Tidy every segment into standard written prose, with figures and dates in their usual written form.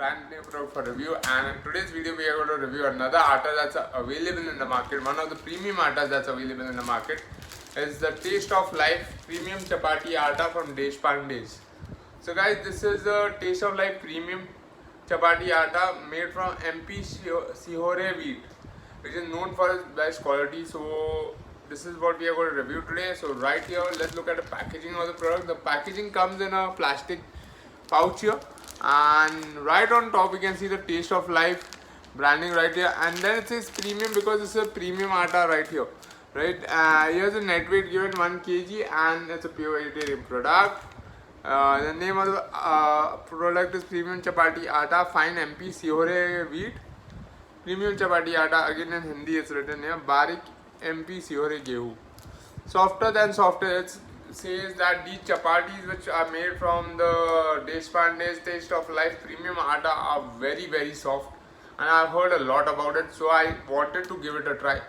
brand new product for review, and in today's video we are going to review another atta that's available in the market. One of the premium attas that's available in the market is the Taste of Life Premium Chapati Atta from Deshpande. So guys, this is the Taste of Life Premium Chapati Atta made from M.P.Sihore wheat, which is known for its best quality. So this is what we are going to review today. So right here, let's look at the packaging of the product. The packaging comes in a plastic pouch here, and right on top we can see the Taste of Life branding right here, and then it says premium because it's a premium atta right here. Right, here's the net weight given 1 kg, and it's a pure vegetarian product. The name of the product is Premium Chapati Atta Fine M.P.Sihore Wheat Premium Chapati Atta. Again in Hindi it's written here, Barik M.P.Sihore Gehu. Softer than softer. It says that these chapatis which are made from the Deshpande Taste of Life Premium Atta are very soft, and I've heard a lot about it, so I wanted to give it a try.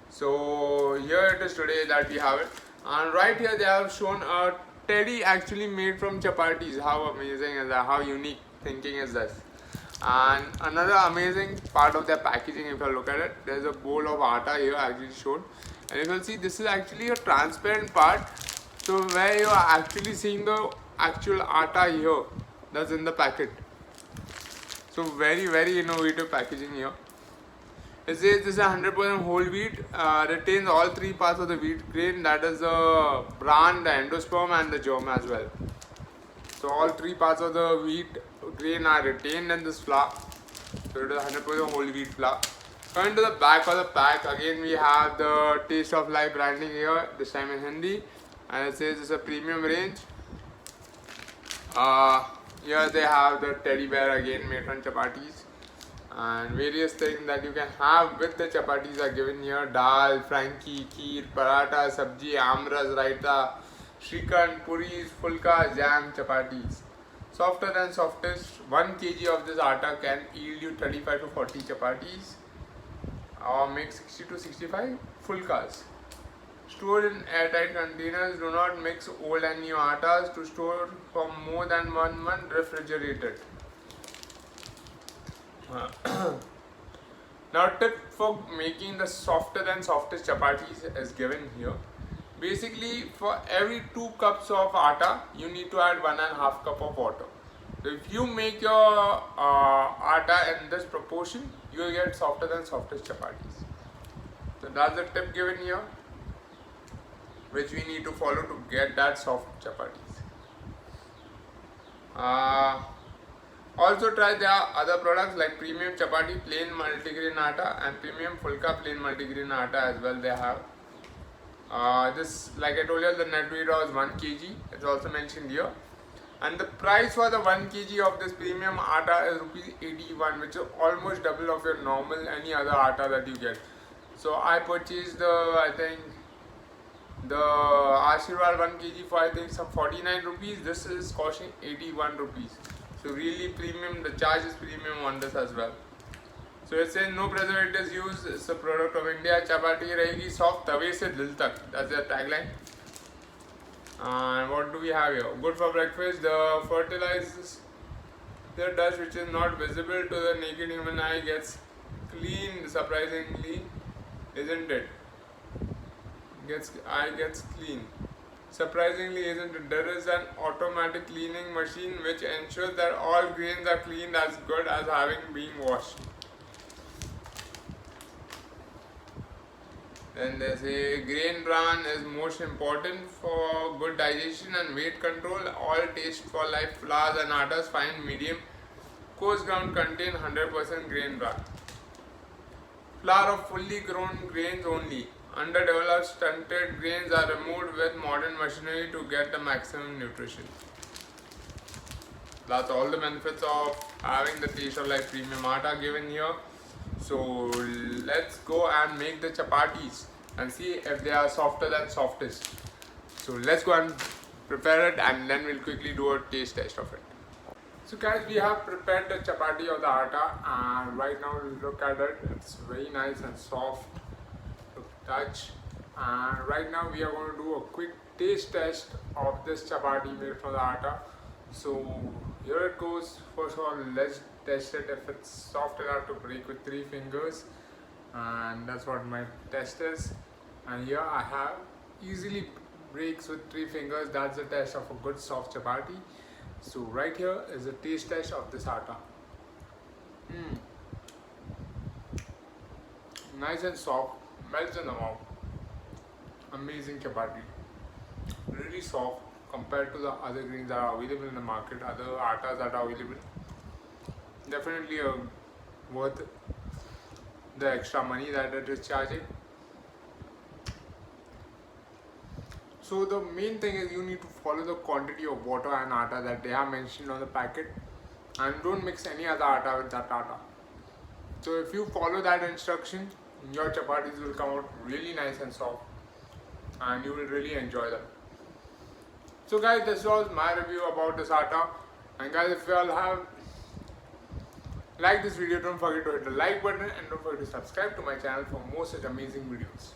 So here it is today that we have it, and right here they have shown a teddy actually made from chapatis. How amazing is that? How unique thinking is this? And another amazing part of their packaging, if you look at it, there's a bowl of atta here actually shown, and you can see this is actually a transparent part, so where you are actually seeing the actual atta here that's in the packet. So very innovative packaging here. It says this is 100% whole wheat, retains all three parts of the wheat grain, that is the bran, the endosperm and the germ as well. So all three parts of the wheat grain are retained in this flour. So it is 100% whole wheat flour. Coming to the back of the pack, again we have the Taste of Life branding here, this time in Hindi, and it says it's a premium range. Here they have the teddy bear again made from chapatis, and various things that you can have with the chapatis are given here: dal, frankie, kheer, paratha, sabji, amras, raita, shrikhand, puris, fulka, jam, chapatis. Softer than softest. 1 kg of this atta can yield you 35 to 40 chapatis, or make 60 to 65 fulkas. Stored in airtight containers. Do not mix old and new attas. To store for more than 1 month, refrigerated. Now tip for making the softer than softest chapatis is given here. Basically, for every 2 cups of atta, you need to add 1.5 cup of water. So if you make your atta in this proportion, you will get softer than softest chapatis. So that's the tip given here, which we need to follow to get that soft chapatis. Also try their other products like Premium Chapati Plain Multigrain Atta and Premium Fulka Plain Multigrain Atta as well they have. This, like I told you, the net weight was 1 kg. It's also mentioned here. And the price for the 1 kg of this Premium Atta is rupees 81, which is almost double of your normal any other atta that you get. So I purchased the Ashirwad 1 kg for I think some 49 rupees. This is costing 81 rupees. So really premium, the charge is premium on this as well. So it says no preservatives used, it's a product of India. Chapati rahegi soft tawe se dil tak. That's their tagline. And what do we have here? Good for breakfast. The fertilizes the dust which is not visible to the naked human eye gets cleaned surprisingly, isn't it? Eye gets clean. Surprisingly, isn't it? There is an automatic cleaning machine which ensures that all grains are cleaned as good as having been washed. Then they say grain bran is most important for good digestion and weight control. All Taste for Life flours and attas, fine, medium, coarse ground, contain 100% grain bran. Flour of fully grown grains only. Underdeveloped stunted grains are removed with modern machinery to get the maximum nutrition. That's all the benefits of having the Taste of Life Premium Atta given here. So let's go and make the chapatis and see if they are softer than softest. So let's go and prepare it, and then we'll quickly do a taste test of it. So guys, we have prepared the chapati of the atta, and right now look at it. It's very nice and soft to touch. And right now we are going to do a quick taste test of this chapati made from the atta. So here it goes. First of all, let's test it if it's soft enough to break with 3 fingers, and that's what my test is. And here I have easily breaks with 3 fingers. That's the test of a good soft chapati. So right here is a taste test of this atta. Nice and soft, melts in the mouth. Amazing chapati. Really soft compared to the other grains that are available in the market, other attas that are available. Definitely worth the extra money that it is charging. So the main thing is you need to follow the quantity of water and atta that they have mentioned on the packet, and don't mix any other atta with that atta. So if you follow that instruction, your chapatis will come out really nice and soft, and you will really enjoy them. So guys, this was my review about this atta. And guys, if you all have liked this video, don't forget to hit the like button and don't forget to subscribe to my channel for more such amazing videos.